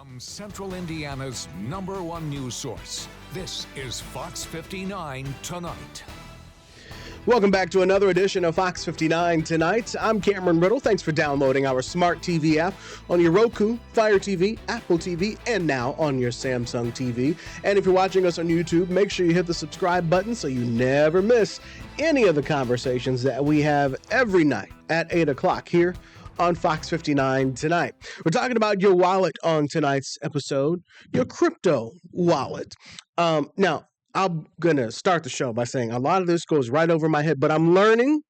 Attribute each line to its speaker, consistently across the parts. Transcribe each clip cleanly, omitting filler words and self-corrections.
Speaker 1: From Central Indiana's #1 news source, this is Fox 59 Tonight.
Speaker 2: Welcome back to another edition of Fox 59 Tonight. I'm Cameron Riddle. Thanks for downloading our smart TV app on your Roku, Fire TV, Apple TV, and now on your Samsung TV. And if you're watching us on YouTube, make sure you hit the subscribe button so you never miss any of the conversations that we have every night at 8 o'clock here on Fox 59 Tonight. We're talking about your wallet on tonight's episode, your crypto wallet. Now, I'm going to start the show by saying a lot of this goes right over my head, but I'm learning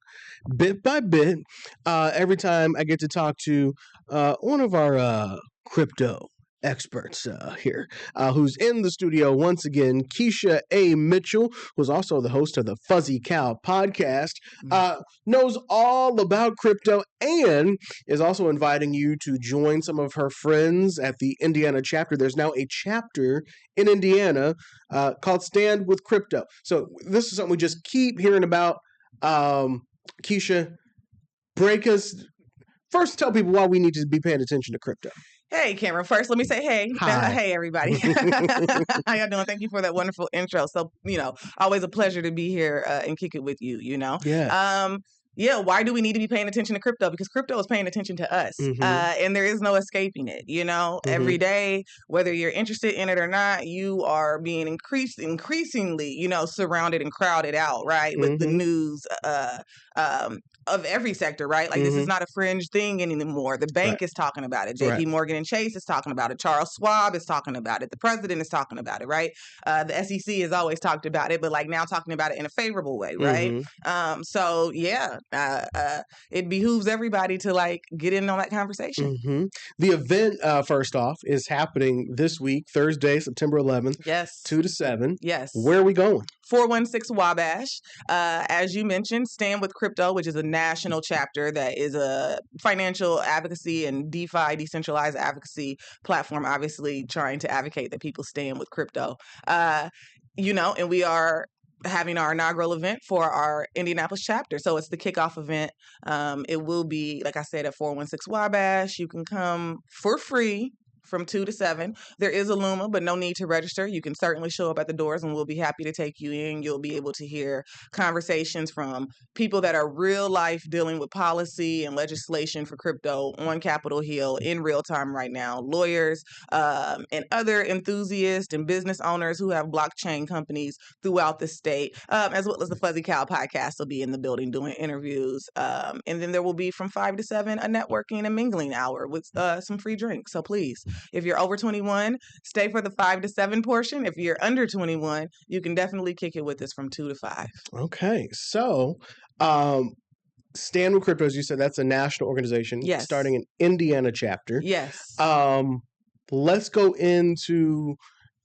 Speaker 2: bit by bit every time I get to talk to one of our crypto experts here, who's in the studio once again, Keisha A. Mitchell, who's also the host of the Fuzzy Cow podcast, knows all about crypto and is also inviting you to join some of her friends at the Indiana chapter. There's now a chapter in Indiana called Stand with Crypto. So this is something we just keep hearing about. Keisha, break us. First, tell people why we need to be paying attention to crypto.
Speaker 3: Hey, Cameron. First, let me say hey.
Speaker 2: Hi.
Speaker 3: Hey, everybody. How y'all doing? Thank you for that wonderful intro. So, always a pleasure to be here and kick it with you,
Speaker 2: Yeah.
Speaker 3: Why do we need to be paying attention to crypto? Because crypto is paying attention to us, and there is no escaping it. Every day, whether you're interested in it or not, you are being increasingly, surrounded and crowded out, right, with the news of every sector, right? Like this is not a fringe thing anymore. The bank is talking about it. JP Morgan and Chase is talking about it. Charles Schwab is talking about it. The president is talking about it, right? The SEC has always talked about it, but like now talking about it in a favorable way, right? It behooves everybody to like get in on that conversation.
Speaker 2: The event, first off, is happening this week, Thursday, September 11th.
Speaker 3: Yes.
Speaker 2: 2 to 7.
Speaker 3: Yes.
Speaker 2: Where are we going?
Speaker 3: 416 Wabash. As you mentioned, Stand with Crypto, which is a national chapter that is a financial advocacy and DeFi, decentralized advocacy platform, obviously trying to advocate that people stand with crypto. And we are having our inaugural event for our Indianapolis chapter. So it's the kickoff event. It will be, like I said, at 416 Wabash. You can come for free from 2 to 7. There is a Luma, but no need to register. You can certainly show up at the doors and we'll be happy to take you in. You'll be able to hear conversations from people that are real life dealing with policy and legislation for crypto on Capitol Hill in real time right now. Lawyers and other enthusiasts and business owners who have blockchain companies throughout the state, as well as the Fuzzy Cow podcast will be in the building doing interviews. And then there will be from 5 to 7 a networking and mingling hour with some free drinks. So please, if you're over 21, stay for the 5 to 7 portion. If you're under 21, you can definitely kick it with us from 2 to 5.
Speaker 2: Okay. So, Stand with Crypto, as you said, that's a national organization starting an Indiana chapter.
Speaker 3: Yes.
Speaker 2: Let's go into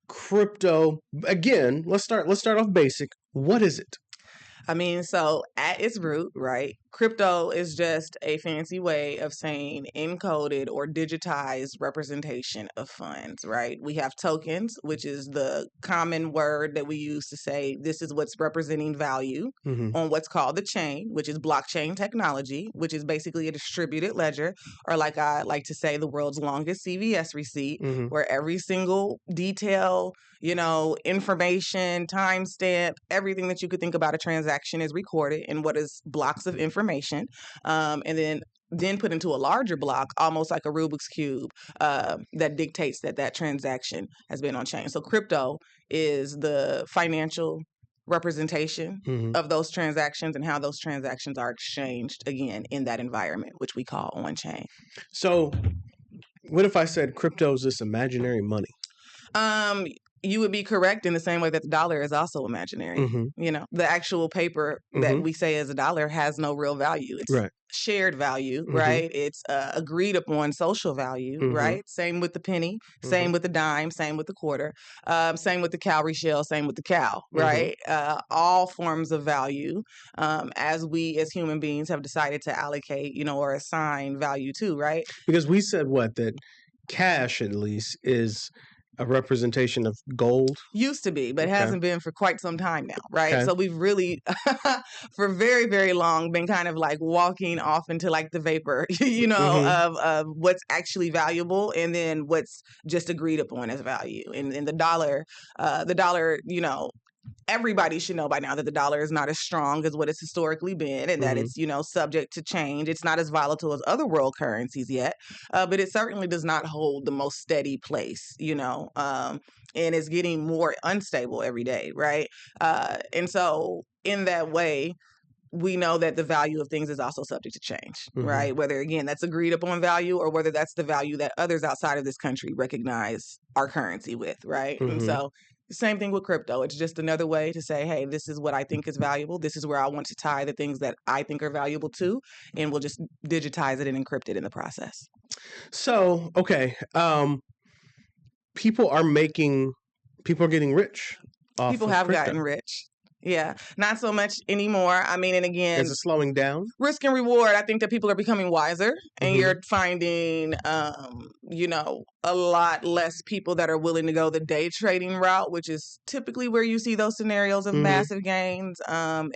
Speaker 2: crypto. Again, let's start off basic. What is it?
Speaker 3: I mean, so at its root, right, crypto is just a fancy way of saying encoded or digitized representation of funds, right? We have tokens, which is the common word that we use to say this is what's representing value on what's called the chain, which is blockchain technology, which is basically a distributed ledger, or like I like to say, the world's longest CVS receipt, where every single detail, information, timestamp, everything that you could think about a transaction is recorded in what is blocks of information, and then put into a larger block, almost like a Rubik's Cube, that dictates that transaction has been on chain. So crypto is the financial representation of those transactions and how those transactions are exchanged, again, in that environment, which we call on chain.
Speaker 2: So what if I said crypto is this imaginary money?
Speaker 3: You would be correct in the same way that the dollar is also imaginary. The actual paper that we say is a dollar has no real value. It's shared value, right? It's agreed upon social value, right? Same with the penny, same with the dime, same with the quarter, same with the cowrie shell, same with the cow, right? All forms of value, as we as human beings have decided to allocate, or assign value to, right?
Speaker 2: Because we said that cash, at least, is a representation of gold?
Speaker 3: Used to be, but
Speaker 2: Okay.
Speaker 3: hasn't been for quite some time now, right?
Speaker 2: Okay.
Speaker 3: So we've really, for very, very long, been kind of like walking off into like the vapor, of what's actually valuable and then what's just agreed upon as value. And the dollar, everybody should know by now that the dollar is not as strong as what it's historically been, and that it's, subject to change. It's not as volatile as other world currencies yet, but it certainly does not hold the most steady place, and it's getting more unstable every day, right? And so in that way, we know that the value of things is also subject to change, right? Whether, again, that's agreed upon value or whether that's the value that others outside of this country recognize our currency with, right? And so same thing with crypto. It's just another way to say, hey, this is what I think is valuable. This is where I want to tie the things that I think are valuable to, and we'll just digitize it and encrypt it in the process.
Speaker 2: So, okay. People are getting rich.
Speaker 3: People have gotten rich. Yeah, not so much anymore. I mean, and again,
Speaker 2: is it slowing down?
Speaker 3: Risk and reward. I think that people are becoming wiser, and you're finding, a lot less people that are willing to go the day trading route, which is typically where you see those scenarios of massive gains. And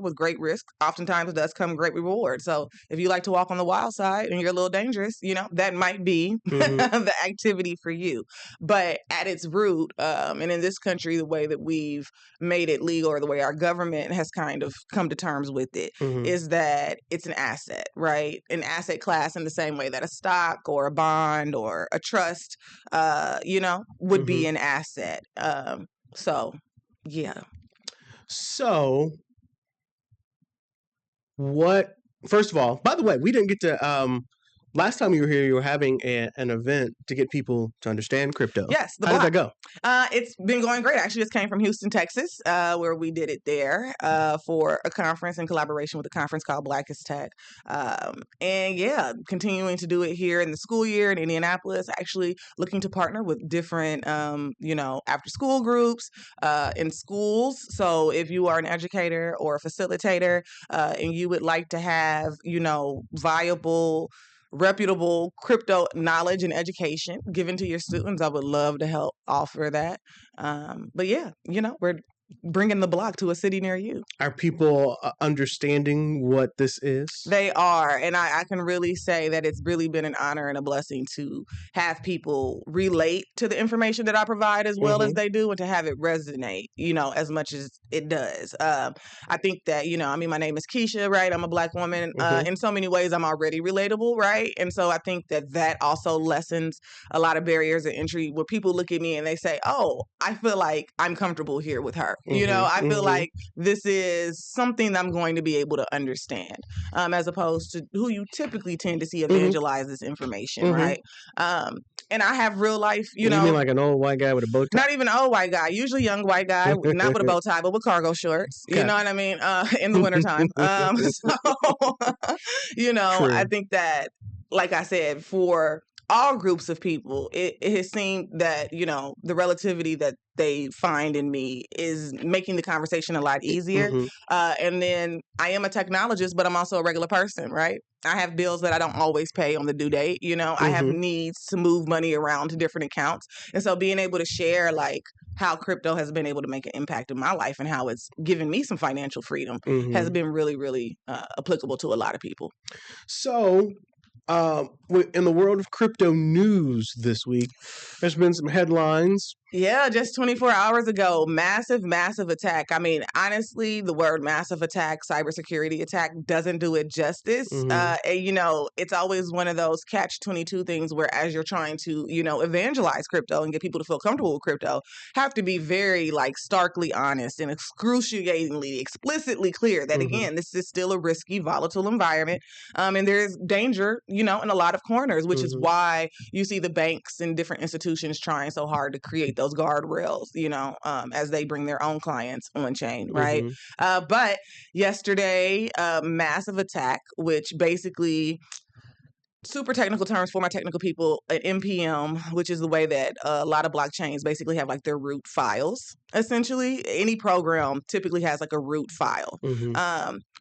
Speaker 3: with great risk, oftentimes does come great reward. So if you like to walk on the wild side and you're a little dangerous, that might be the activity for you. But at its root, and in this country, the way that we've made it legal, or the way our government has kind of come to terms with it, is that it's an asset, right? An asset class in the same way that a stock or a bond or a trust, would be an asset. So, yeah.
Speaker 2: So, first of all, by the way, we didn't get to, last time you were here, you were having an event to get people to understand crypto.
Speaker 3: Yes.
Speaker 2: How did that go?
Speaker 3: It's been going great. I actually just came from Houston, Texas, where we did it there for a conference in collaboration with a conference called Black is Tech. And yeah, continuing to do it here in the school year in Indianapolis, actually looking to partner with different, after school groups in schools. So if you are an educator or a facilitator and you would like to have, viable, reputable crypto knowledge and education given to your students, I would love to help offer that. But yeah, we're bringing the block to a city near you.
Speaker 2: Are people understanding what this is?
Speaker 3: They are. And I can really say that it's really been an honor and a blessing to have people relate to the information that I provide as well as they do, and to have it resonate, as much as it does. I think that, my name is Keisha, right? I'm a Black woman. In so many ways, I'm already relatable, right? And so I think that also lessens a lot of barriers of entry where people look at me and they say, oh, I feel like I'm comfortable here with her. I feel like this is something that I'm going to be able to understand, as opposed to who you typically tend to see evangelize this information, right? And I have real life,
Speaker 2: You mean like an old white guy with a bow tie?
Speaker 3: Not even an old white guy, usually young white guy, not with a bow tie, but with cargo shorts. Okay. You know what I mean? In the wintertime. True. I think that, like I said, for all groups of people, it has seemed that, the relativity that they find in me is making the conversation a lot easier. And then I am a technologist, but I'm also a regular person, right? I have bills that I don't always pay on the due date. I have needs to move money around to different accounts. And so being able to share like how crypto has been able to make an impact in my life and how it's given me some financial freedom has been really, really applicable to a lot of people.
Speaker 2: So, in the world of crypto news this week, there's been some headlines.
Speaker 3: Yeah, just 24 hours ago, massive attack. I mean, honestly, the word massive attack, cybersecurity attack doesn't do it justice. And, it's always one of those catch-22 things where as you're trying to, evangelize crypto and get people to feel comfortable with crypto, have to be very like starkly honest and excruciatingly, explicitly clear that, again, this is still a risky, volatile environment. And there's danger, in a lot of corners, which is why you see the banks and different institutions trying so hard to create those guardrails, as they bring their own clients on chain, right? But yesterday, massive attack, which basically, super technical terms for my technical people, an NPM, which is the way that a lot of blockchains basically have like their root files. Essentially, any program typically has like a root file.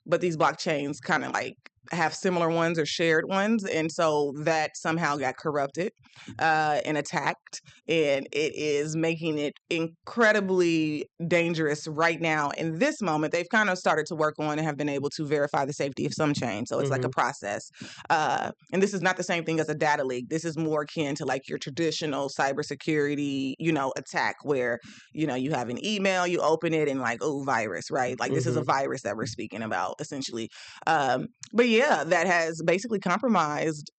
Speaker 3: But these blockchains kind of like have similar ones or shared ones, and so that somehow got corrupted and attacked, and it is making it incredibly dangerous right now. In this moment, they've kind of started to work on and have been able to verify the safety of some chains, so it's like a process. And this is not the same thing as a data leak. This is more akin to like your traditional cybersecurity, attack where you have an email, you open it, and like, oh, virus, right? Like this is a virus that we're speaking about, essentially. But yeah, that has basically compromised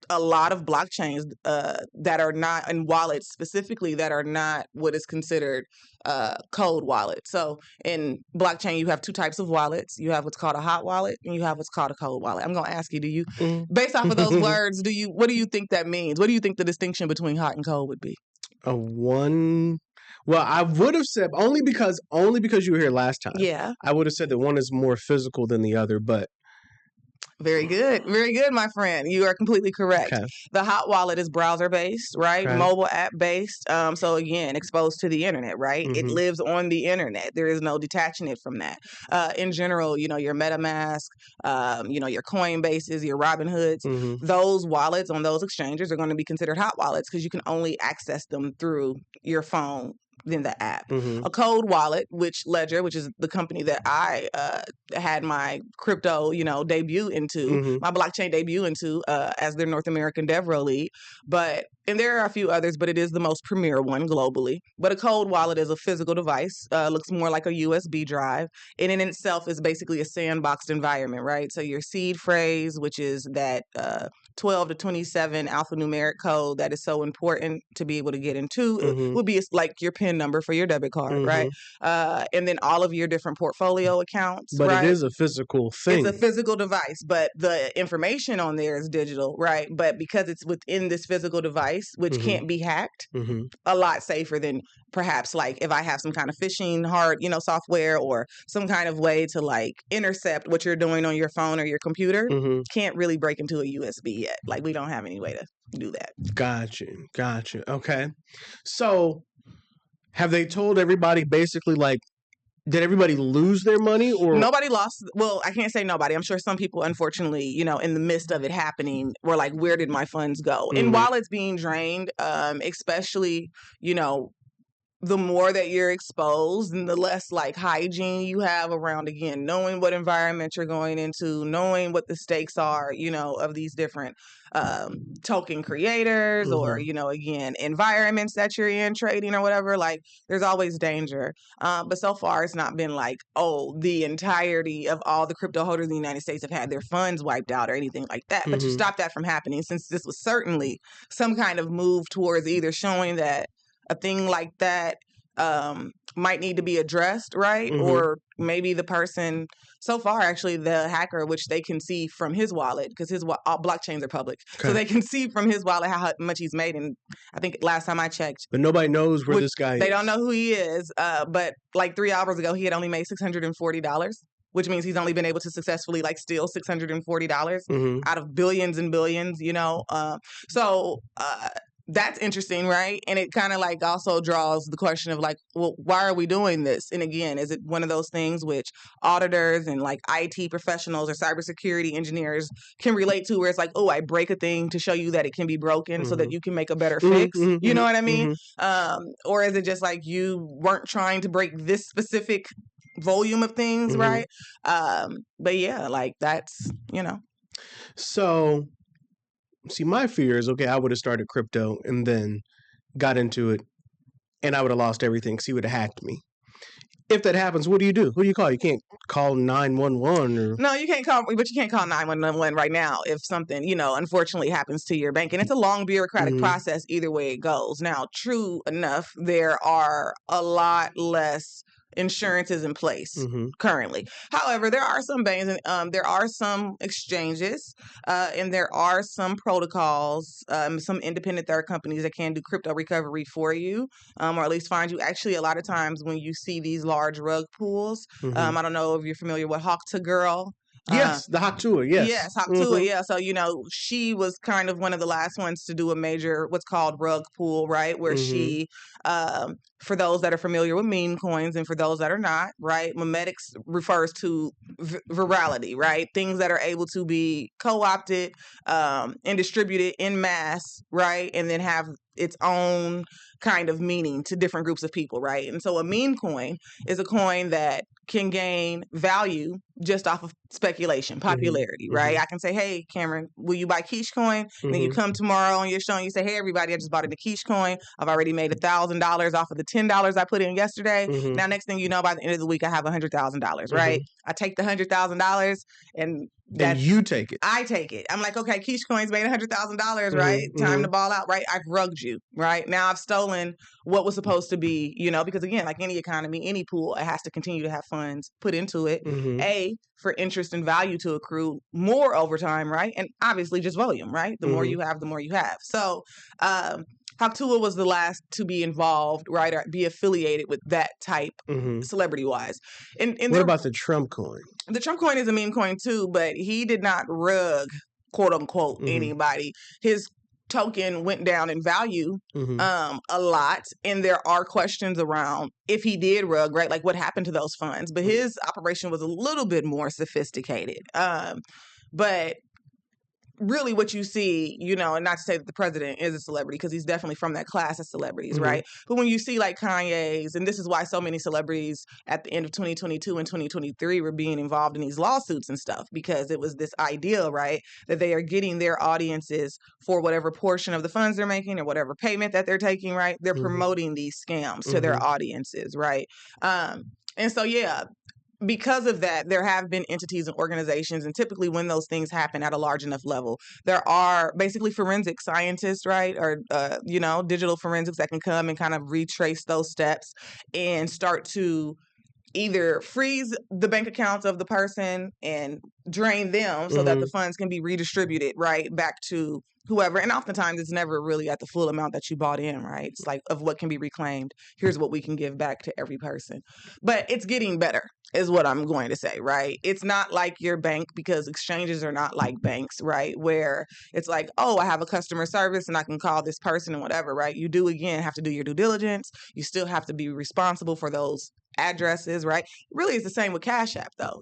Speaker 3: a lot of blockchains that are not, and wallets specifically, that are not what is considered cold wallets. So in blockchain, you have two types of wallets. You have what's called a hot wallet, and you have what's called a cold wallet. I'm going to ask you, based off of those words, what do you think that means? What do you think the distinction between hot and cold would be?
Speaker 2: Well, I would have said only because you were here last time.
Speaker 3: Yeah.
Speaker 2: I would have said that one is more physical than the other, but
Speaker 3: very good, my friend. You are completely correct.
Speaker 2: Okay.
Speaker 3: The hot wallet is browser based, right?
Speaker 2: Okay.
Speaker 3: Mobile app based. So again, exposed to the internet, right? It lives on the internet. There is no detaching it from that. In general, your MetaMask, your Coinbases, your Robinhoods, those wallets on those exchanges are going to be considered hot wallets because you can only access them through your phone than the app. A cold wallet, which Ledger, which is the company that I had my crypto, debut into, my blockchain debut into as their North American DevRel lead. And there are a few others, but it is the most premier one globally. But a cold wallet is a physical device, looks more like a USB drive, and in itself is basically a sandboxed environment, right? So your seed phrase, which is that 12 to 27 alphanumeric code that is so important to be able to get into, it would be like your PIN number for your debit card, right? And then all of your different portfolio accounts.
Speaker 2: But
Speaker 3: right?
Speaker 2: It is a physical thing.
Speaker 3: It's a physical device, but the information on there is digital, right? But because it's within this physical device, which can't be hacked, a lot safer than perhaps like if I have some kind of phishing software or some kind of way to like intercept what you're doing on your phone or your computer, can't really break into a USB yet. Like we don't have any way to do that.
Speaker 2: Gotcha. Okay. So have they told everybody basically like, did everybody lose their money or
Speaker 3: nobody lost? Well, I can't say nobody. I'm sure some people, unfortunately, in the midst of it happening, were like, where did my funds go? And while it's being drained, especially, the more that you're exposed and the less like hygiene you have around, again, knowing what environment you're going into, knowing what the stakes are, of these different token creators or, again, environments that you're in, trading or whatever, like there's always danger. But so far it's not been like, oh, the entirety of all the crypto holders in the United States have had their funds wiped out or anything like that. But you stop that from happening, since this was certainly some kind of move towards either showing that a thing like that might need to be addressed, right? Or maybe the person, so far actually the hacker, which they can see from his wallet, because all blockchains are public, so they can see from his wallet how much he's made. And I think last time I checked,
Speaker 2: but nobody knows where this guy is.
Speaker 3: They don't know who he is, but like 3 hours ago he had only made $640, which means he's only been able to successfully like steal $640 out of billions and billions, that's interesting, right? And it kind of like also draws the question of like, well, why are we doing this? And again, is it one of those things which auditors and like IT professionals or cybersecurity engineers can relate to, where it's like, oh, I break a thing to show you that it can be broken so that you can make a better fix. You know what I mean? Or is it just like you weren't trying to break this specific volume of things, right? But yeah, like that's,
Speaker 2: So see, my fear is, okay, I would have started crypto and then got into it and I would have lost everything because he would have hacked me. If that happens, what do you do? Who do you call? You can't call 911 or...
Speaker 3: No, you can't call 911 right now if something, unfortunately happens to your bank. And it's a long bureaucratic process either way it goes. Now, true enough, there are a lot less insurances in place currently. However, there are some banks and there are some exchanges and there are some protocols, some independent third companies that can do crypto recovery for you, or at least find you. Actually, a lot of times when you see these large rug pools, I don't know if you're familiar with Hawk to Girl.
Speaker 2: Yes, the Hawk Tour. Yes.
Speaker 3: Yes, Haktua, yeah. So, she was kind of one of the last ones to do a major, what's called rug pull, right? Where she, for those that are familiar with meme coins and for those that are not, right? Memetics refers to virality, right? Things that are able to be co-opted and distributed in mass, right? And then have its own kind of meaning to different groups of people, right? And so a meme coin is a coin that can gain value just off of speculation, popularity, right? I can say, hey, Cameron, will you buy quiche coin? Then you come tomorrow on your show and you say, hey, everybody, I just bought a quiche coin. I've already made $1,000 off of the $10 I put in yesterday. Now, next thing you know, by the end of the week, I have $100,000, right? I take the $100,000 and
Speaker 2: you take it.
Speaker 3: I take it. I'm like, okay, quiche coins made $100,000, right? Time to ball out, right? I've rugged you, right? Now I've stolen what was supposed to be, because again, like any economy, any pool, it has to continue to have funds put into it. For interest and value to accrue more over time, right? And obviously just volume, right? The more you have, the more you have. So, Haktua was the last to be involved, right, or be affiliated with that type, celebrity-wise. And
Speaker 2: what about the Trump coin?
Speaker 3: The Trump coin is a meme coin too, but he did not rug, quote unquote, anybody. His token went down in value a lot, and there are questions around if he did rug, right? Like what happened to those funds? But his operation was a little bit more sophisticated. But really what you see, and not to say that the president is a celebrity because he's definitely from that class of celebrities, right? But when you see like Kanye's, and this is why so many celebrities at the end of 2022 and 2023 were being involved in these lawsuits and stuff, because it was this idea, right, that they are getting their audiences for whatever portion of the funds they're making or whatever payment that they're taking, right? They're promoting these scams to their audiences, right? And so, yeah, because of that, there have been entities and organizations, and typically when those things happen at a large enough level, there are basically forensic scientists, right, or, digital forensics that can come and kind of retrace those steps and start to either freeze the bank accounts of the person and drain them so that the funds can be redistributed, right, back to whoever. And oftentimes it's never really at the full amount that you bought in, right? It's like of what can be reclaimed. Here's what we can give back to every person. But it's getting better is what I'm going to say, right? It's not like your bank, because exchanges are not like banks, right? Where it's like, oh, I have a customer service and I can call this person and whatever, right? You do, again, have to do your due diligence. You still have to be responsible for those addresses, right? Really, it's the same with Cash App, though.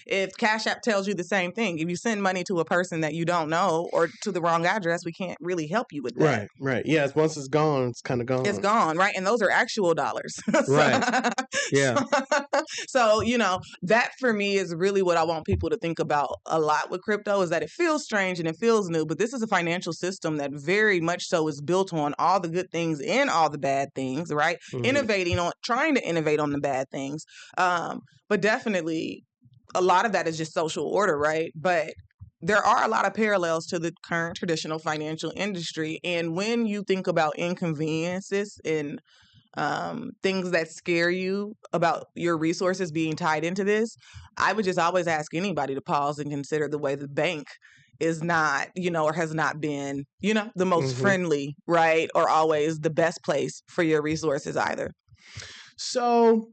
Speaker 3: If Cash App tells you the same thing, if you send money to a person that you don't know or to the wrong address, we can't really help you with that.
Speaker 2: Right. Yeah, once it's gone, it's kind of gone.
Speaker 3: It's gone, right? And those are actual dollars.
Speaker 2: Right. Yeah.
Speaker 3: So, that for me is really what I want people to think about a lot with crypto, is that it feels strange and it feels new, but this is a financial system that very much so is built on all the good things and all the bad things, right? Trying to innovate on the bad things. But definitely a lot of that is just social order, right? But there are a lot of parallels to the current traditional financial industry. And when you think about inconveniences and things that scare you about your resources being tied into this, I would just always ask anybody to pause and consider the way the bank is not, or has not been, the most friendly, right? Or always the best place for your resources either.
Speaker 2: So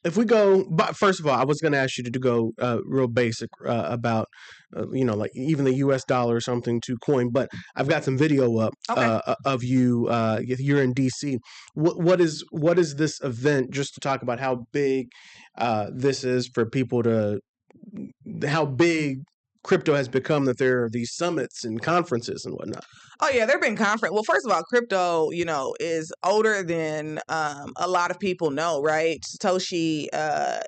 Speaker 2: if we go, but first of all, I was going to ask you to go real basic about, like even the US dollar or something to coin, but I've got some video up of you. You're in DC. What is this event, just to talk about how big this is for people how big crypto has become, that there are these summits and conferences and whatnot?
Speaker 3: Oh, yeah, there have been conference. Well, first of all, crypto, is older than a lot of people know, right? Satoshi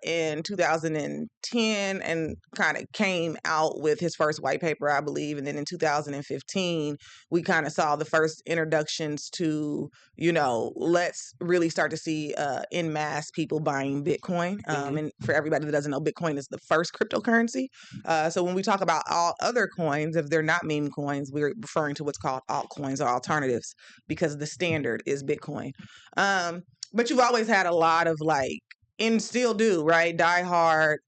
Speaker 3: in 2010 and kind of came out with his first white paper, I believe. And then in 2015, we kind of saw the first introductions to, let's really start to see en masse people buying Bitcoin. And for everybody that doesn't know, Bitcoin is the first cryptocurrency. So when we talk about all other coins, if they're not meme coins, we're referring to what's called altcoins or alternatives, because the standard is Bitcoin. But you've always had a lot of and still do, right, diehard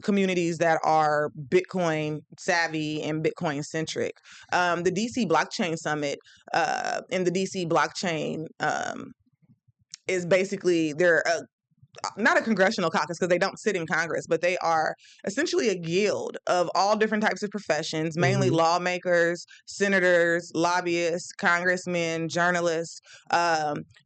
Speaker 3: communities that are Bitcoin savvy and Bitcoin centric. The DC Blockchain Summit and the DC Blockchain is basically, they're not a congressional caucus because they don't sit in Congress, but they are essentially a guild of all different types of professions, mainly lawmakers, senators, lobbyists, congressmen, journalists,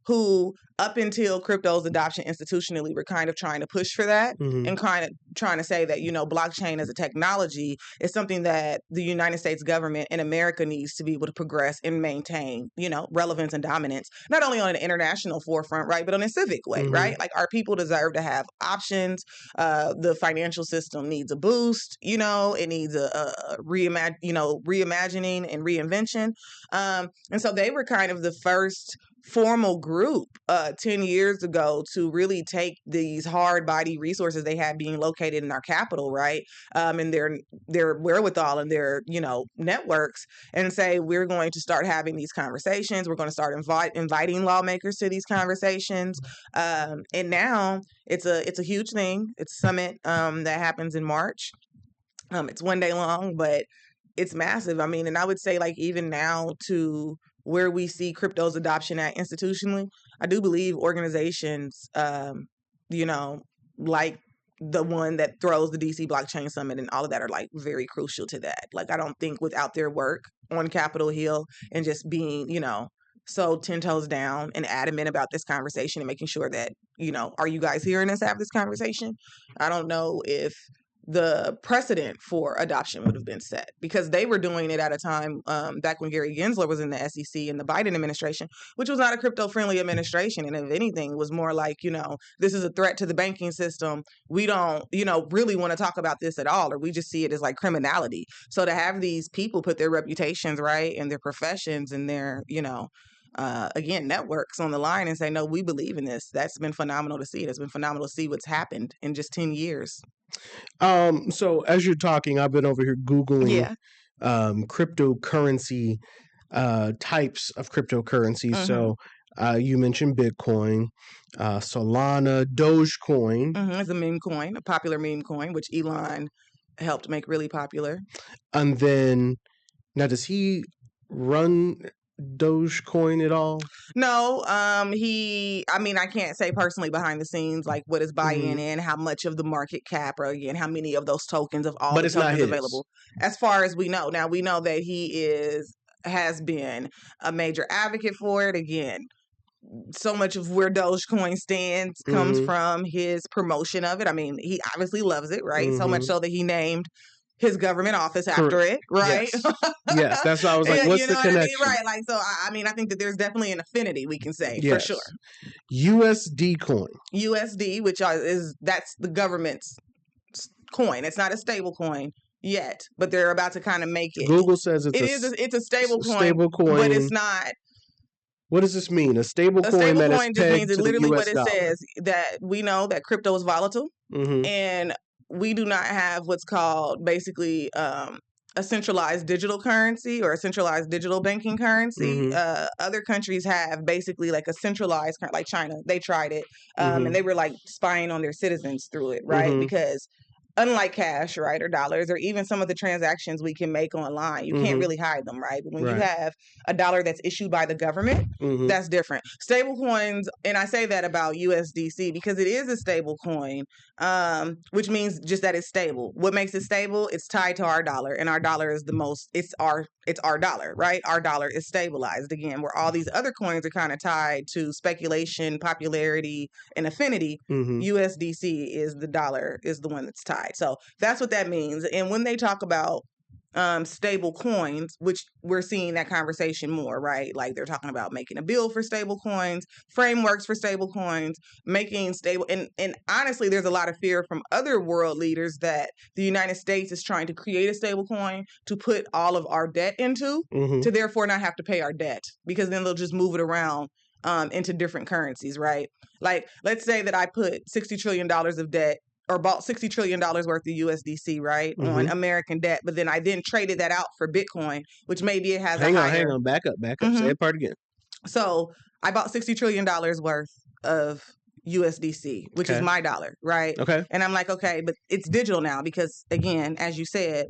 Speaker 3: who up until crypto's adoption institutionally were kind of trying to push for that and kind of trying to say that, blockchain as a technology is something that the United States government and America needs to be able to progress and maintain, relevance and dominance, not only on an international forefront, right, but on a civic way, right? Like our people deserve to have options. The financial system needs a boost, it needs a reimagining and reinvention. And so they were kind of the first formal group 10 years ago to really take these hard body resources they had being located in our capital, right? And their wherewithal and their, networks, and say, we're going to start having these conversations. We're going to start inviting lawmakers to these conversations. And now it's a huge thing. It's a summit that happens in March. It's one day long, but it's massive. I mean, and I would say like even now to where we see crypto's adoption at institutionally, I do believe organizations, like the one that throws the DC Blockchain Summit and all of that are like very crucial to that. Like, I don't think without their work on Capitol Hill and just being, so 10 toes down and adamant about this conversation and making sure that, are you guys hearing us have this conversation? I don't know if the precedent for adoption would have been set, because they were doing it at a time back when Gary Gensler was in the SEC in the Biden administration, which was not a crypto-friendly administration. And if anything, was more like, this is a threat to the banking system. We don't, really want to talk about this at all, or we just see it as like criminality. So to have these people put their reputations, right, and their professions and their, again, networks on the line and say, no, we believe in this. That's been phenomenal to see. It's been phenomenal to see what's happened in just 10 years.
Speaker 2: So as you're talking, I've been over here Googling cryptocurrency, types of cryptocurrencies. So you mentioned Bitcoin, Solana, Dogecoin.
Speaker 3: It's a meme coin, a popular meme coin, which Elon helped make really popular.
Speaker 2: And then, now does he run Dogecoin at all?
Speaker 3: No, I can't say personally behind the scenes, like what is buy-in in, how much of the market cap, or again, how many of those tokens of all the tokens available, as far as we know. Now, we know that he has been a major advocate for it. Again, so much of where Dogecoin stands comes from his promotion of it. I mean, he obviously loves it, right? So much so that he named his government office after it, right?
Speaker 2: Yes, that's why I was like, what's the connection?
Speaker 3: I mean? Right, like, so, I think that there's definitely an affinity, we can say, for sure.
Speaker 2: USD coin.
Speaker 3: USD, which that's the government's coin. It's not a stable coin yet, but they're about to kind of make it.
Speaker 2: Google says it's
Speaker 3: a stable coin, but it's not.
Speaker 2: What does this mean? A stable coin just means
Speaker 3: it literally what it says, that we know that crypto is volatile, and we do not have what's called basically a centralized digital currency or a centralized digital banking currency. Other countries have basically like a centralized, like China. They tried it, and they were like spying on their citizens through it, right? Because unlike cash, right, or dollars, or even some of the transactions we can make online, you can't really hide them, right? But when you have a dollar that's issued by the government, that's different. Stable coins, and I say that about USDC because it is a stable coin, which means just that it's stable. What makes it stable? It's tied to our dollar, and our dollar is it's our dollar, right? Our dollar is stabilized, again, where all these other coins are kind of tied to speculation, popularity, and affinity. USDC is the dollar, is the one that's tied. So that's what that means. And when they talk about stable coins, which we're seeing that conversation more, right? Like they're talking about making a bill for stable coins, frameworks for stable coins, making stable. And honestly, there's a lot of fear from other world leaders that the United States is trying to create a stable coin to put all of our debt into, to therefore not have to pay our debt, because then they'll just move it around into different currencies, right? Like, let's say that I put $60 trillion of debt, or bought $60 trillion worth of USDC, right, on American debt, but then I traded that out for Bitcoin, which maybe it has
Speaker 2: hang on, back up, say that part again.
Speaker 3: So I bought $60 trillion worth of USDC, which is my dollar, right?
Speaker 2: Okay.
Speaker 3: And I'm like, okay, but it's digital now because, again, as you said,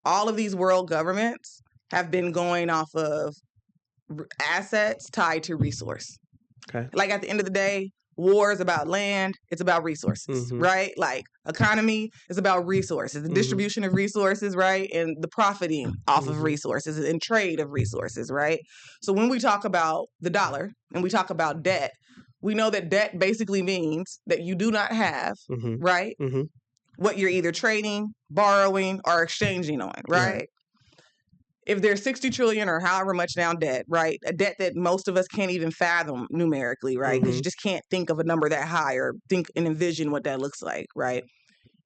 Speaker 3: all of these world governments have been going off of assets tied to resource.
Speaker 2: Okay.
Speaker 3: Like at the end of the day, War is about land. It's about resources, right? Like economy is about resources, the distribution of resources, right? And the profiting off of resources and trade of resources, right? So when we talk about the dollar and we talk about debt, we know that debt basically means that you do not have, right? What you're either trading, borrowing, or exchanging on, right? If there's 60 trillion or however much down debt, right? A debt that most of us can't even fathom numerically, right? Because you just can't think of a number that high or think and envision what that looks like, right?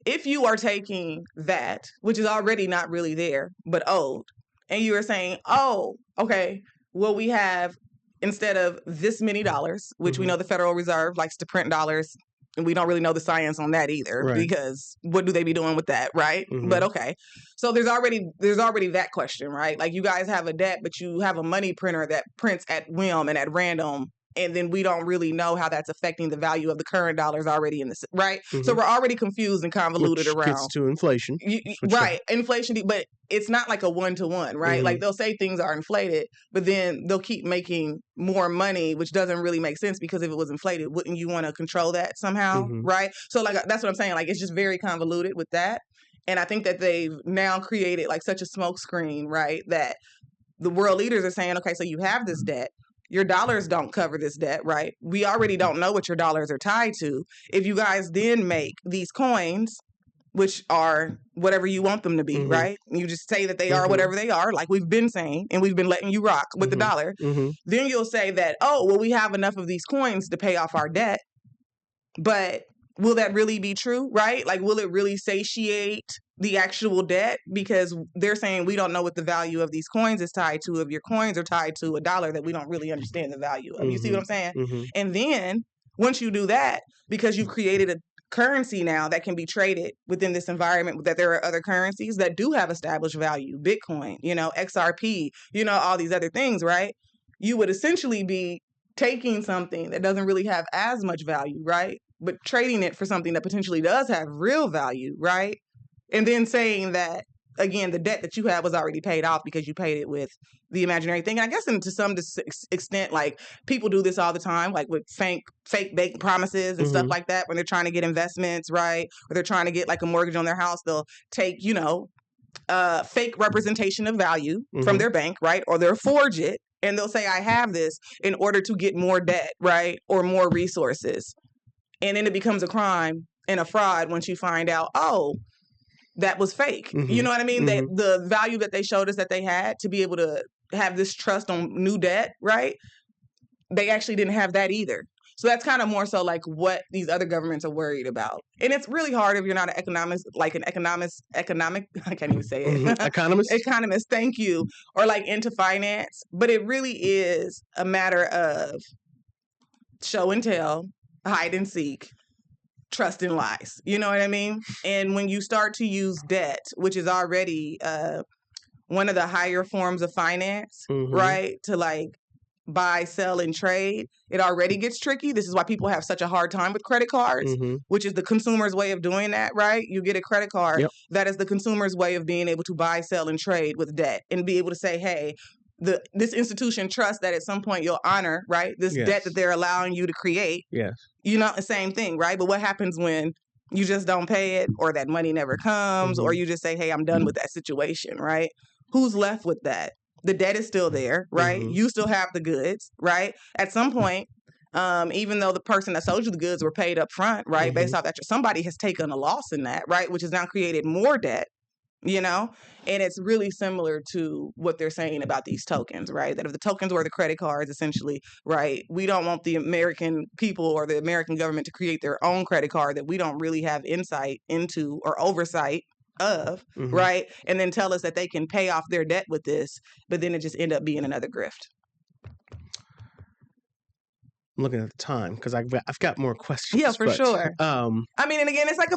Speaker 3: If you are taking that, which is already not really there, but owed, and you are saying, oh, okay, well, we have, instead of this many dollars, which we know the Federal Reserve likes to print dollars, and we don't really know the science on that either, because what do they be doing with that, right? But okay, so there's already that question, right? Like you guys have a debt, but you have a money printer that prints at whim and at random, and then we don't really know how that's affecting the value of the current dollars already in the right. So we're already confused and convoluted
Speaker 2: Which
Speaker 3: around.
Speaker 2: gets to inflation,
Speaker 3: right? Inflation, but it's not like a 1-to-1, right? Like they'll say things are inflated, but then they'll keep making more money, which doesn't really make sense, because if it was inflated, wouldn't you want to control that somehow, right? So like that's what I'm saying. Like it's just very convoluted with that, and I think that they've now created like such a smokescreen, right? That the world leaders are saying, okay, so you have this debt. Your dollars don't cover this debt, right? We already don't know what your dollars are tied to. If you guys then make these coins, which are whatever you want them to be, right? You just say that they are whatever they are, like we've been saying, and we've been letting you rock with the dollar. Then you'll say that, oh, well, we have enough of these coins to pay off our debt. But will that really be true, right? Like, will it really satiate the actual debt? Because they're saying we don't know what the value of these coins is tied to. If your coins are tied to a dollar that we don't really understand the value of. You see what I'm saying? And then once you do that, because you've created a currency now that can be traded within this environment, that there are other currencies that do have established value, Bitcoin, XRP, all these other things, right? You would essentially be taking something that doesn't really have as much value, right? But trading it for something that potentially does have real value, right? And then saying that, again, the debt that you had was already paid off because you paid it with the imaginary thing. And I guess to some extent, like people do this all the time, like with fake bank promises and stuff like that, when they're trying to get investments, right? Or they're trying to get like a mortgage on their house, they'll take, fake representation of value from their bank, right? Or they'll forge it and they'll say, I have this in order to get more debt, right? Or more resources. And then it becomes a crime and a fraud once you find out, oh, that was fake. You know what I mean? The value that they showed us that they had to be able to have this trust on new debt, right? They actually didn't have that either. So that's kind of more so like what these other governments are worried about. And it's really hard if you're not an economist, like an economic, I can't even say it. Economist, thank you. Or like into finance. But it really is a matter of show and tell, hide and seek, trust and lies. You know what I mean? And when you start to use debt, which is already one of the higher forms of finance, right? To like buy, sell, and trade, it already gets tricky. This is why people have such a hard time with credit cards, which is the consumer's way of doing that, right? You get a credit card. Yep. That is the consumer's way of being able to buy, sell, and trade with debt and be able to say, hey, this institution trusts that at some point you'll honor, right? This debt that they're allowing you to create.
Speaker 2: Yes.
Speaker 3: The same thing, right? But what happens when you just don't pay it, or that money never comes, or you just say, hey, I'm done with that situation, right? Who's left with that? The debt is still there, right? You still have the goods, right? At some point, even though the person that sold you the goods were paid up front, right? Based off that, somebody has taken a loss in that, right? Which has now created more debt, and it's really similar to what they're saying about these tokens, right? That if the tokens were the credit cards, essentially, right? We don't want the American people or the American government to create their own credit card that we don't really have insight into or oversight of, right? And then tell us that they can pay off their debt with this, but then it just end up being another grift.
Speaker 2: I'm looking at the time because I've got more questions.
Speaker 3: Yeah, for sure. I mean, and again, it's like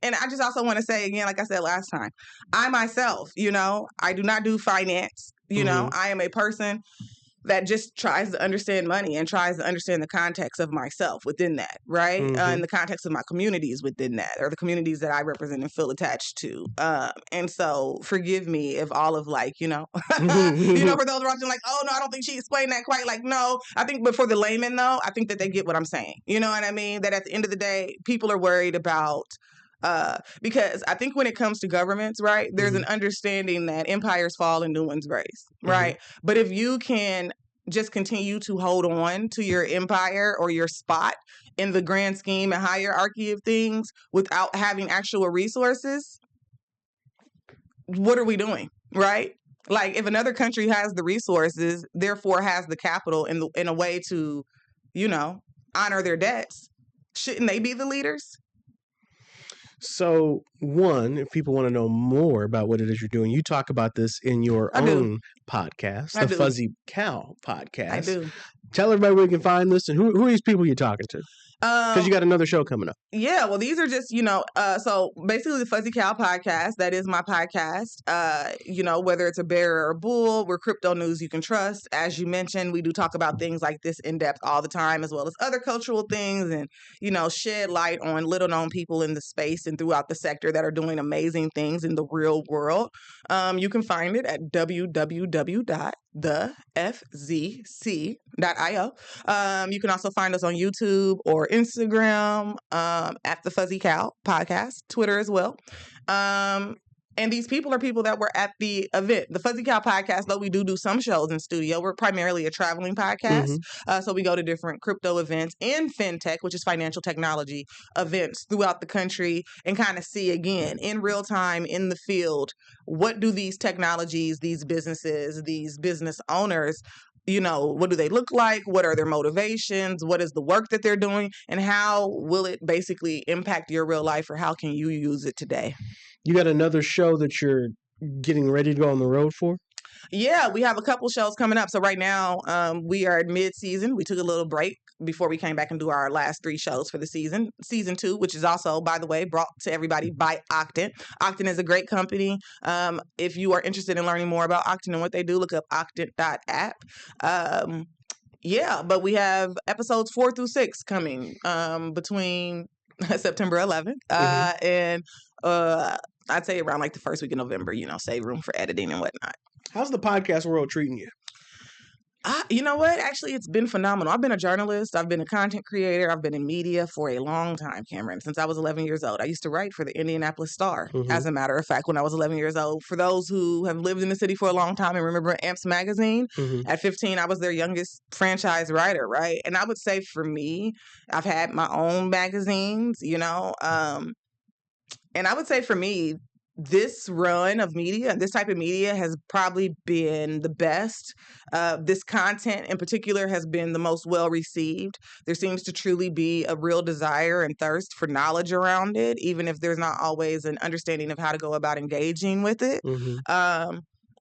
Speaker 3: and I just also want to say again, like I said last time, I myself, I do not do finance. I am a person that just tries to understand money and tries to understand the context of myself within that, right? In the context of my communities within that, or the communities that I represent and feel attached to. And so forgive me if all of like, for those watching like, oh no, I don't think she explained that quite. Like, no, I think, but for the layman though, I think that they get what I'm saying. You know what I mean? That at the end of the day, people are worried about because I think when it comes to governments, right, there's an understanding that empires fall and new ones rise, right? But if you can just continue to hold on to your empire or your spot in the grand scheme and hierarchy of things without having actual resources, what are we doing, right? Like if another country has the resources, therefore has the capital in a way to, honor their debts, shouldn't they be the leaders?
Speaker 2: So, one, if people want to know more about what it is you're doing, you talk about this in your own podcast, the Fuzzy Cow podcast.
Speaker 3: I do.
Speaker 2: Tell everybody where you can find this and who are these people you're talking to? Because you got another show coming up.
Speaker 3: Yeah, well, these are just, so basically the Fuzzy Cow podcast, that is my podcast. Whether it's a bear or a bull, we're crypto news you can trust. As you mentioned, we do talk about things like this in depth all the time, as well as other cultural things and, shed light on little known people in the space and throughout the sector that are doing amazing things in the real world. You can find it at www.thefzc.io. You can also find us on YouTube or Instagram at the Fuzzy Cow podcast, Twitter as well. And these people are people that were at the event. The Fuzzy Cow podcast, though we do some shows in studio, we're primarily a traveling podcast. So we go to different crypto events and fintech, which is financial technology events throughout the country, and kind of see again in real time in the field, what do these technologies, these businesses, these business owners, what do they look like? What are their motivations? What is the work that they're doing? And how will it basically impact your real life, or how can you use it today?
Speaker 2: You got another show that you're getting ready to go on the road for?
Speaker 3: Yeah, we have a couple shows coming up. So right now, we are at mid-season. We took a little break before we came back and do our last 3 shows for the season 2, which is also, by the way, brought to everybody by Octant. Octant is a great company. If you are interested in learning more about Octant and what they do, look up octant.app. But we have episodes 4 through 6 coming between September 11th and I'd say around like the first week of November, save room for editing and whatnot.
Speaker 2: How's the podcast world treating you?
Speaker 3: You know what? Actually, it's been phenomenal. I've been a journalist. I've been a content creator. I've been in media for a long time, Cameron, since I was 11 years old. I used to write for the Indianapolis Star, as a matter of fact, when I was 11 years old. For those who have lived in the city for a long time and remember Amps Magazine, at 15, I was their youngest franchise writer, right? And I would say for me, I've had my own magazines, and I would say for me, this run of media, this type of media has probably been the best. This content in particular has been the most well received. There seems to truly be a real desire and thirst for knowledge around it, even if there's not always an understanding of how to go about engaging with it.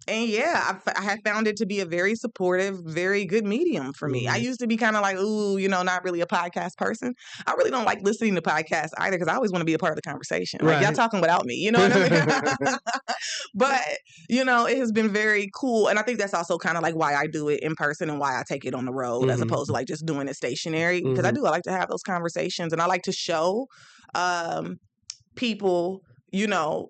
Speaker 3: And yeah, I have found it to be a very supportive, very good medium for me. I used to be kind of like, not really a podcast person. I really don't like listening to podcasts either, because I always want to be a part of the conversation. Like, y'all talking without me, you know what I mean? But, it has been very cool. And I think that's also kind of like why I do it in person and why I take it on the road as opposed to like just doing it stationary. Because I like to have those conversations, and I like to show people,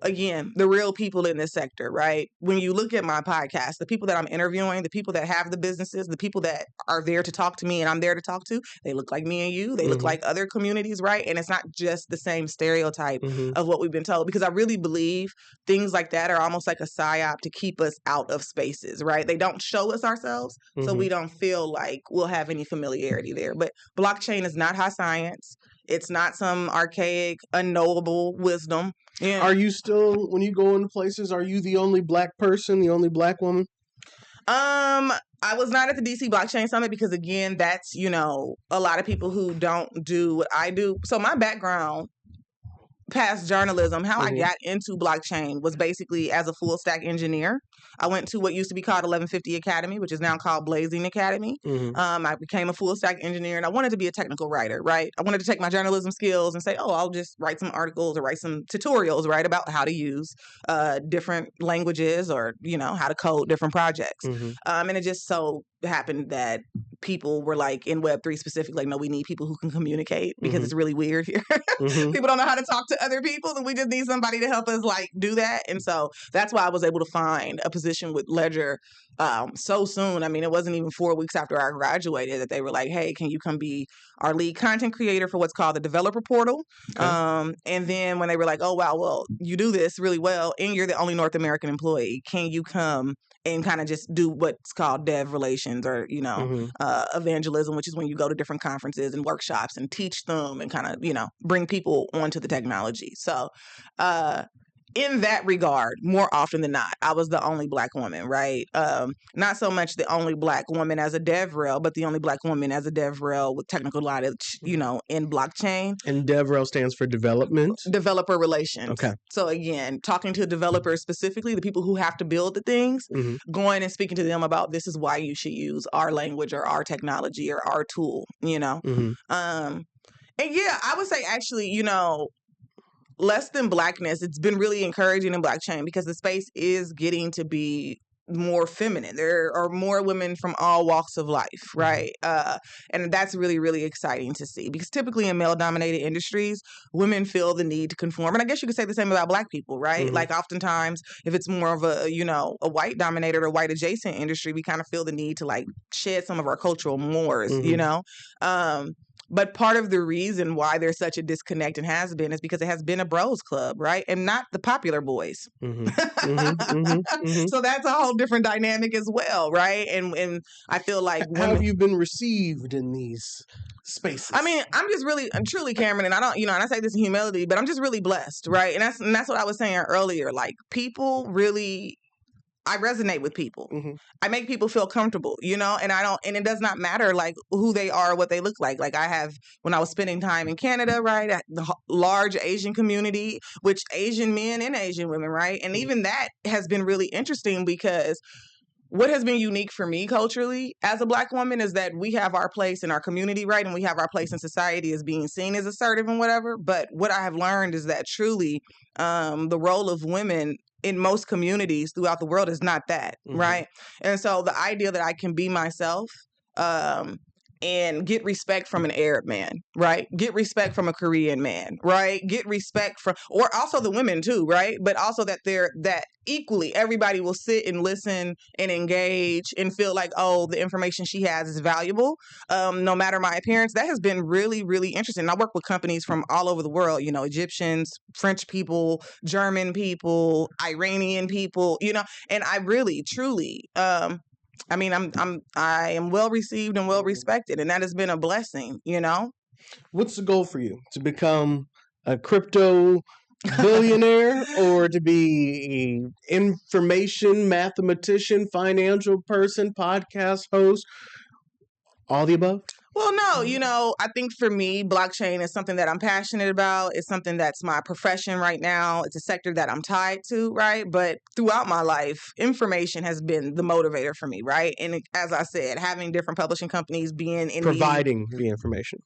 Speaker 3: again, the real people in this sector, right? When you look at my podcast, the people that I'm interviewing, the people that have the businesses, the people that are there to talk to me and I'm there to talk to, they look like me and you. They look like other communities, right? And it's not just the same stereotype of what we've been told, because I really believe things like that are almost like a psyop to keep us out of spaces, right? They don't show us ourselves, so we don't feel like we'll have any familiarity there. But blockchain is not high science. It's not some archaic, unknowable wisdom. Yeah.
Speaker 2: Are you still, when you go into places, are you the only Black person, the only Black woman?
Speaker 3: I was not at the DC Blockchain Summit because, again, that's, a lot of people who don't do what I do. So my background past journalism, how I
Speaker 2: Mhm.
Speaker 3: got into blockchain was basically as a full stack engineer. I went to what used to be called 1150 Academy, which is now called Blazing Academy.
Speaker 2: Mhm.
Speaker 3: I became a full stack engineer, and I wanted to be a technical writer, right? I wanted to take my journalism skills and say, oh, I'll just write some articles or write some tutorials, right, about how to use different languages or, how to code different projects.
Speaker 2: Mhm.
Speaker 3: And it just so happened that people were like in Web3 specifically, like, no, we need people who can communicate because it's really weird here.
Speaker 2: Mhm.
Speaker 3: People don't know how to talk to other people, and we just need somebody to help us like do that. And so that's why I was able to find a position with Ledger so soon. I mean, it wasn't even 4 weeks after I graduated that they were like, hey, can you come be our lead content creator for what's called the developer portal?
Speaker 2: Okay.
Speaker 3: And then when they were like, oh, wow, well, you do this really well and you're the only North American employee, can you come and kind of just do what's called dev relations or,
Speaker 2: Mhm.
Speaker 3: evangelism, which is when you go to different conferences and workshops and teach them and kind of, bring people onto the technology. So, in that regard, more often than not, I was the only Black woman, right? Not so much the only Black woman as a DevRel, but the only Black woman as a DevRel with technical knowledge, in blockchain.
Speaker 2: And DevRel stands for development.
Speaker 3: Developer relations.
Speaker 2: Okay.
Speaker 3: So again, talking to developers specifically, the people who have to build the things,
Speaker 2: Mhm.
Speaker 3: going and speaking to them about this is why you should use our language or our technology or our tool,
Speaker 2: Mhm.
Speaker 3: And yeah, I would say actually, less than Blackness, it's been really encouraging in blockchain because the space is getting to be more feminine. There are more women from all walks of life, right? And that's really, really exciting to see because typically in male-dominated industries, women feel the need to conform. And I guess you could say the same about Black people, right?
Speaker 2: Mhm.
Speaker 3: Like oftentimes, if it's more of a, a white-dominated or white-adjacent industry, we kind of feel the need to like shed some of our cultural mores, But part of the reason why there's such a disconnect and has been is because it has been a bros club, right? And not the popular boys.
Speaker 2: Mhm. Mhm. Mhm. Mhm.
Speaker 3: So that's a whole different dynamic as well, right? And I feel like
Speaker 2: How have
Speaker 3: women.
Speaker 2: you been received in these spaces?
Speaker 3: I mean, I'm just really, truly, Cameron, and I don't, and I say this in humility, but I'm just really blessed, right? And that's what I was saying earlier. Like people really. I resonate with people.
Speaker 2: Mhm.
Speaker 3: I make people feel comfortable, and it does not matter like who they are, what they look like. Like I have, when I was spending time in Canada, right, at the large Asian community, which Asian men and Asian women, right? And even that has been really interesting because what has been unique for me culturally as a Black woman is that we have our place in our community, right? And we have our place in society as being seen as assertive and whatever. But what I have learned is that truly the role of women in most communities throughout the world is not that, right? And so the idea that I can be myself and get respect from an Arab man, right? Get respect from a Korean man, right? Get respect from, or also the women too, right? But also that that equally everybody will sit and listen and engage and feel like, oh, the information she has is valuable, no matter my appearance. That has been really, really interesting. I work with companies from all over the world, Egyptians, French people, German people, Iranian people, and I really, truly, I mean, I am well received and well respected, and that has been a blessing,
Speaker 2: What's the goal for you? To become a crypto billionaire or to be an information mathematician, financial person, podcast host? All the above?
Speaker 3: Well, no, I think for me, blockchain is something that I'm passionate about. It's something that's my profession right now. It's a sector that I'm tied to, right? But throughout my life, information has been the motivator for me, right? And as I said, having different publishing companies being in
Speaker 2: Providing the information.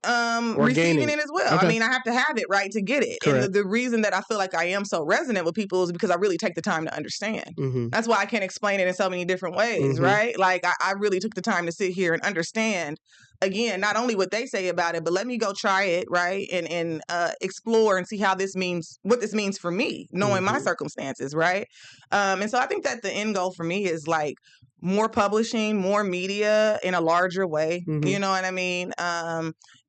Speaker 2: Or
Speaker 3: receiving
Speaker 2: gaining.
Speaker 3: it as well.
Speaker 2: Okay.
Speaker 3: I mean, I have to have it, right, to get it.
Speaker 2: Correct.
Speaker 3: And the reason that I feel like I am so resonant with people is because I really take the time to understand. That's why I can explain it in so many different ways, right? Like I really took the time to sit here and understand, again, not only what they say about it, but let me go try it, right? And explore and see what this means for me, knowing my circumstances, right? And so I think that the end goal for me is like more publishing, more media in a larger way. You know what I mean?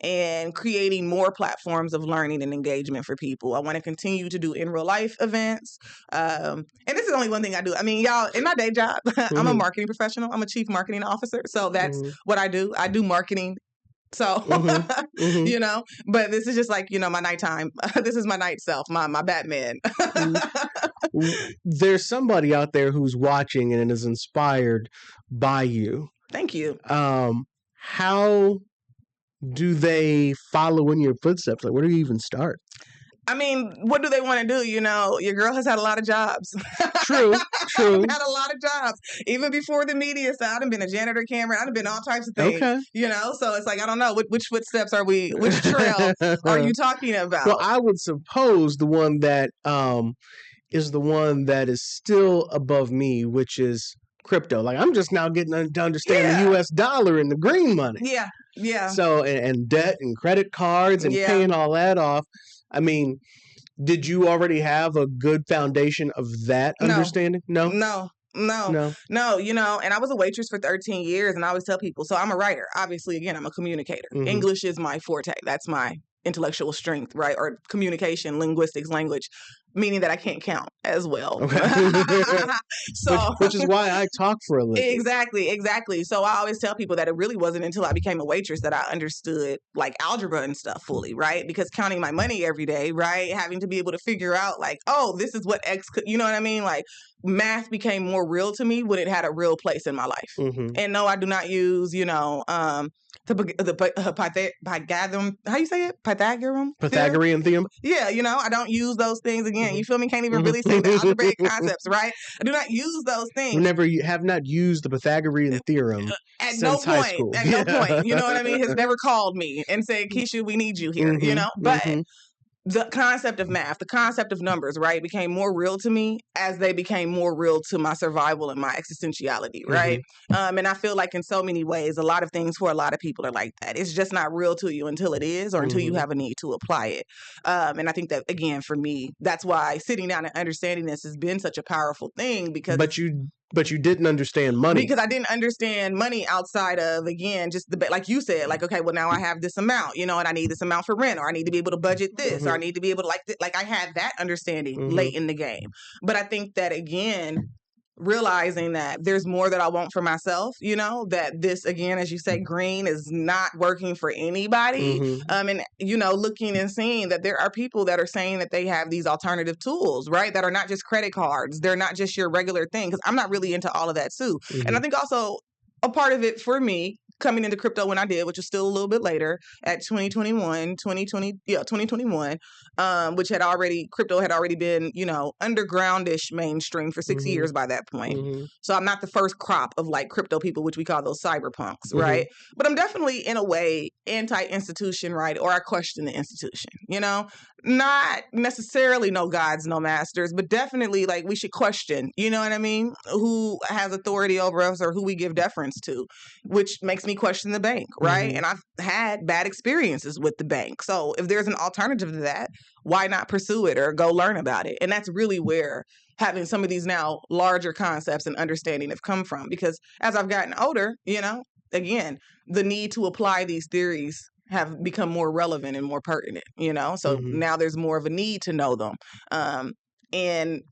Speaker 3: And creating more platforms of learning and engagement for people. I want to continue to do in real life events. And this is only one thing I do. I mean, y'all, in my day job, I'm a marketing professional. I'm a chief marketing officer. So that's what I do. I do marketing. So, but this is just like, my nighttime. This is my night self, my Batman.
Speaker 2: There's somebody out there who's watching and is inspired by you.
Speaker 3: Thank you.
Speaker 2: How do they follow in your footsteps? Like, where do you even start?
Speaker 3: I mean, what do they want to do? You know, your girl has had a lot of jobs.
Speaker 2: True.
Speaker 3: I've had a lot of jobs. Even before the media side, I've been a janitor, Cameron. I've been all types of things.
Speaker 2: Okay.
Speaker 3: You know, so it's like, I don't know. Which footsteps are we, which trail are you talking about?
Speaker 2: Well, I would suppose the one that is the one that is still above me, which is crypto. Like, I'm just now getting to understand the US dollar and the green money.
Speaker 3: Yeah. Yeah.
Speaker 2: So, and debt and credit cards and paying all that off. I mean, did you already have a good foundation of that understanding? No. You know, and I was a waitress for 13 years, and I always tell people, so I'm a writer. Obviously, again, I'm a communicator. Mhm.
Speaker 3: English is my forte. That's my intellectual strength, right? Or communication, linguistics, language, meaning that I can't count as well.
Speaker 2: Okay.
Speaker 3: So,
Speaker 2: which is why I talk for a living.
Speaker 3: Exactly. So I always tell people that it really wasn't until I became a waitress that I understood like algebra and stuff fully, right? Because counting my money every day, right? Having to be able to figure out like, oh, this is what X could, you know what I mean? Like math became more real to me when it had a real place in my life.
Speaker 2: Mhm.
Speaker 3: And no, I do not use, you know, the Pythagorean, how you say it?
Speaker 2: Pythagorean theorem?
Speaker 3: Yeah, you know, I don't use those things again. You feel me? Can't even really say the algebraic concepts, right? I do not use those things.
Speaker 2: You have not used the Pythagorean theorem
Speaker 3: at
Speaker 2: since
Speaker 3: no
Speaker 2: high
Speaker 3: point.
Speaker 2: school.
Speaker 3: At no point. You know what I mean? Has never called me and said, Keisha, we need you here, you know? But the concept of math, the concept of numbers, right, became more real to me as they became more real to my survival and my existentiality, right? And I feel like in so many ways, a lot of things for a lot of people are like that. It's just not real to you until it is or until you have a need to apply it. And I think that, again, for me, that's why sitting down and understanding this has been such a powerful thing because...
Speaker 2: But you didn't understand money.
Speaker 3: Because I didn't understand money outside of, again, just the, like you said, like, okay, well, now I have this amount, you know, and I need this amount for rent, or I need to be able to budget this, or I need to be able to like I had that understanding late in the game. But I think that, again, realizing that there's more that I want for myself, you know, that this, again, as you say, green is not working for anybody. And, you know, looking and seeing that there are people that are saying that they have these alternative tools, right? That are not just credit cards. They're not just your regular thing. Because I'm not really into all of that too. And I think also a part of it for me, coming into crypto when I did, which was still a little bit later at 2021, which had already, crypto had already been, you know, undergroundish mainstream for 6 years by that point. So I'm not the first crop of like crypto people, which we call those cyberpunks, right? But I'm definitely in a way anti-institution, right? Or I question the institution, you know? Not necessarily no gods, no masters, but definitely like we should question, you know what I mean? Who has authority over us or who we give deference to, which makes me question the bank, right? And I've had bad experiences with the bank. So if there's an alternative to that, why not pursue it or go learn about it? And that's really where having some of these now larger concepts and understanding have come from. Because as I've gotten older, you know, again, the need to apply these theories have become more relevant and more pertinent, you know? So now there's more of a need to know them. And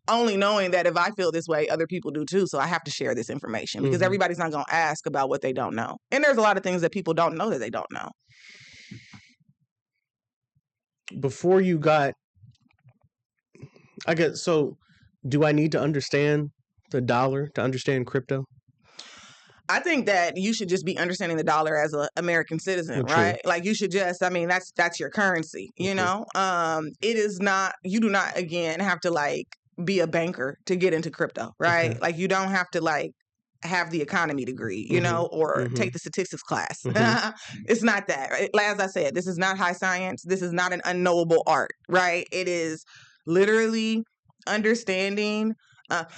Speaker 3: only knowing that if I feel this way, other people do too. So I have to share this information because everybody's not going to ask about what they don't know. And there's a lot of things that people don't know that they don't know.
Speaker 2: Before you got, so do I need to understand the dollar to understand crypto?
Speaker 3: I think that you should just be understanding the dollar as an American citizen, right? Like you should just, I mean, that's your currency, you know? It is not, you do not, again, have to like be a banker to get into crypto, right? Like you don't have to like have the economy degree, you know, or take the statistics class. It's not that. Right? As I said, this is not high science. This is not an unknowable art, right? It is literally understanding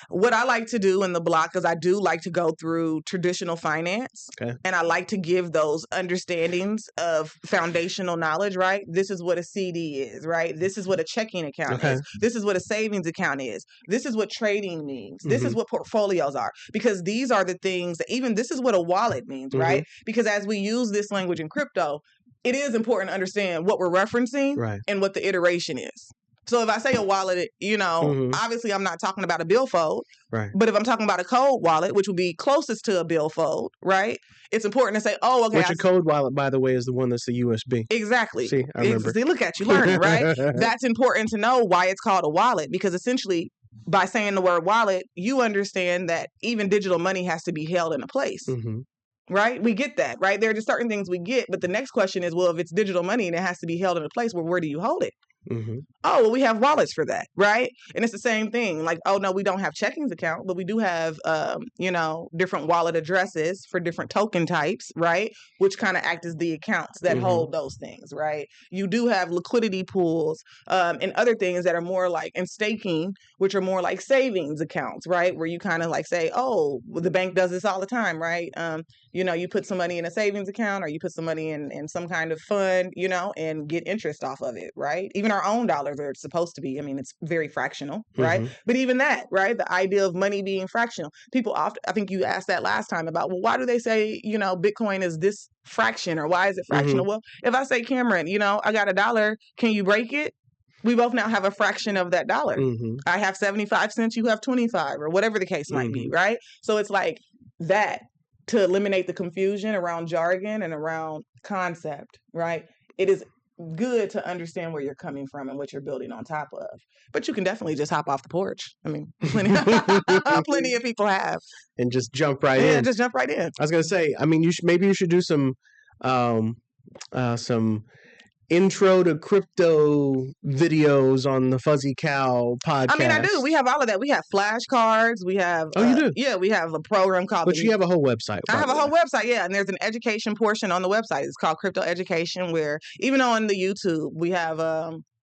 Speaker 3: what I like to do in the block, because I do like to go through traditional finance, and I like to give those understandings of foundational knowledge, right? This is what a CD is, right? This is what a checking account is. This is what a savings account is. This is what trading means. This is what portfolios are, because these are the things that even this is what a wallet means, right? Because as we use this language in crypto, it is important to understand what we're referencing and what the iteration is. So if I say a wallet, you know, obviously I'm not talking about a billfold, but if I'm talking about a cold wallet, which would be closest to a billfold, right? It's important to say, oh, okay.
Speaker 2: Which a cold wallet, by the way, is the one that's a USB.
Speaker 3: Exactly.
Speaker 2: See, I remember.
Speaker 3: See, look at you learning, right? That's important to know why it's called a wallet, because essentially by saying the word wallet, you understand that even digital money has to be held in a place. Right? We get that, right? There are just certain things we get. But the next question is, well, if it's digital money and it has to be held in a place, well, where do you hold it?
Speaker 2: Mm-hmm.
Speaker 3: Oh, well, we have wallets for that, right? And it's the same thing. Like, oh no, we don't have checkings account, but we do have, different wallet addresses for different token types, right? Which kind of act as the accounts that hold those things, right? You do have liquidity pools and other things that are more like, and staking, which are more like savings accounts, right? Where you kind of like say, oh, well, the bank does this all the time, right? You put some money in a savings account or you put some money in some kind of fund, and get interest off of it, right? Even our own dollars are supposed to be. I mean, it's very fractional, right? But even that, right? The idea of money being fractional. People often, I think you asked that last time about, well, why do they say, Bitcoin is this fraction or why is it fractional? Well, if I say, Cameron, I got $1, can you break it? We both now have a fraction of that dollar. I have 75 cents, you have 25 or whatever the case might be, right? So it's like that to eliminate the confusion around jargon and around concept, right? It is good to understand where you're coming from and what you're building on top of. But you can definitely just hop off the porch. I mean, plenty of people have.
Speaker 2: And just jump right in.
Speaker 3: Yeah, just jump right in.
Speaker 2: I was going to say, I mean, you should do some intro to crypto videos on the Fuzzy Cow podcast.
Speaker 3: I mean, I do. We have all of that. We have flashcards. We have.
Speaker 2: Oh, you do?
Speaker 3: Yeah, we have a program called.
Speaker 2: But you have a whole website.
Speaker 3: I have a whole website, yeah, and there's an education portion on the website. It's called Crypto Education, where even on the YouTube we have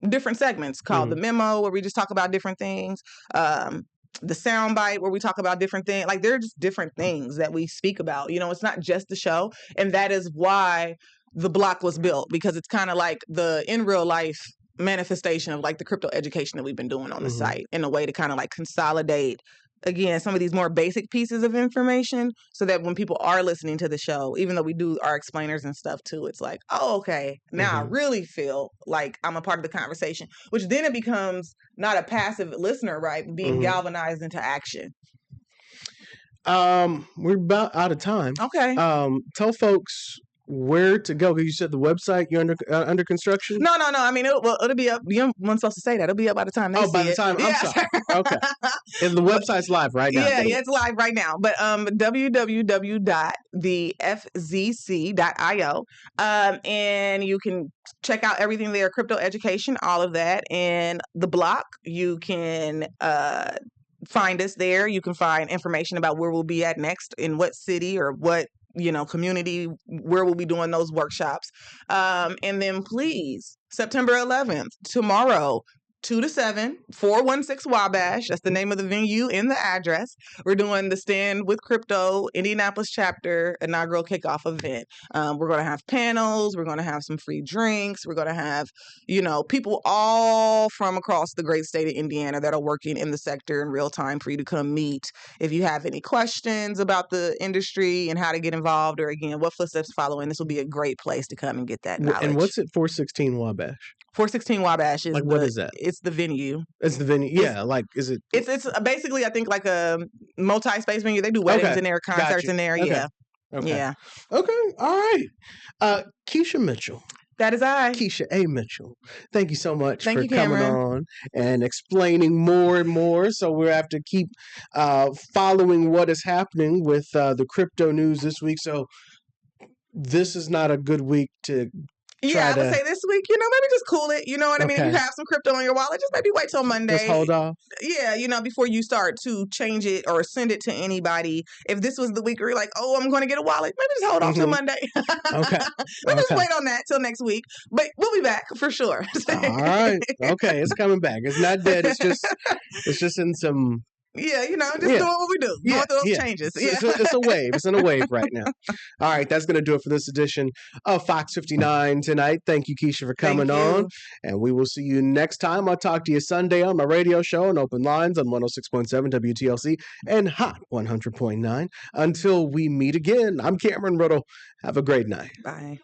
Speaker 3: different segments called the Memo, where we just talk about different things. The soundbite where we talk about different things. Like there's just different things that we speak about. It's not just the show, and that is why the block was built, because it's kind of like the in real life manifestation of like the crypto education that we've been doing on the site, in a way to kind of like consolidate again some of these more basic pieces of information, so that when people are listening to the show, even though we do our explainers and stuff too, it's like, oh, okay, now I really feel like I'm a part of the conversation, which then it becomes not a passive listener, right? Being galvanized into action.
Speaker 2: We're about out of time.
Speaker 3: Okay.
Speaker 2: Tell folks where to go, because you said the website you're under construction.
Speaker 3: No. I mean, it'll be up. You weren't supposed to say that. It'll be up by the time they see
Speaker 2: by the
Speaker 3: it.
Speaker 2: time. I'm sorry. Okay. And the website's live right now.
Speaker 3: Yeah, it's live right now. But www.thefzc.io, and you can check out everything there. Crypto education, all of that, and the block. You can find us there. You can find information about where we'll be at next, in what city or what community, where we'll be doing those workshops. And then please, September 11th, tomorrow, 2 to 7, 416 Wabash. That's the name of the venue and the address. We're doing the Stand with Crypto Indianapolis chapter inaugural kickoff event. We're going to have panels. We're going to have some free drinks. We're going to have, people all from across the great state of Indiana that are working in the sector in real time for you to come meet. If you have any questions about the industry and how to get involved, or again, what footsteps following, this will be a great place to come and get that knowledge.
Speaker 2: And what's it, 416 Wabash?
Speaker 3: 416 Wabash is
Speaker 2: what is that?
Speaker 3: It's the venue.
Speaker 2: It's the venue. Yeah, is it?
Speaker 3: It's basically, I think, like a multi-space venue. They do weddings in there, concerts in there. Okay. Yeah.
Speaker 2: Okay.
Speaker 3: Yeah.
Speaker 2: Okay. All right. Keisha Mitchell.
Speaker 3: That is I.
Speaker 2: Keisha A. Mitchell. Thank you so much for coming
Speaker 3: Cameron.
Speaker 2: on and explaining more and more. So we'll have to keep following what is happening with the crypto news this week. So this is not a good week to
Speaker 3: I would say this week, maybe just cool it. You know what I mean? If you have some crypto in your wallet, just maybe wait till Monday.
Speaker 2: Just hold off.
Speaker 3: Yeah, before you start to change it or send it to anybody. If this was the week where you're like, oh, I'm going to get a wallet, maybe just hold off till Monday.
Speaker 2: Okay.
Speaker 3: Maybe just wait on that till next week. But we'll be back for sure.
Speaker 2: All right. Okay, it's coming back. It's not dead. It's just in some...
Speaker 3: Yeah, doing what we do. Going through those changes.
Speaker 2: It's a wave. It's in a wave right now. All right, that's going to do it for this edition of Fox 59 Tonight. Thank you, Keisha, for coming on. And we will see you next time. I'll talk to you Sunday on my radio show on Open Lines on 106.7 WTLC and Hot 100.9. Until we meet again, I'm Cameron Riddle. Have a great night.
Speaker 3: Bye.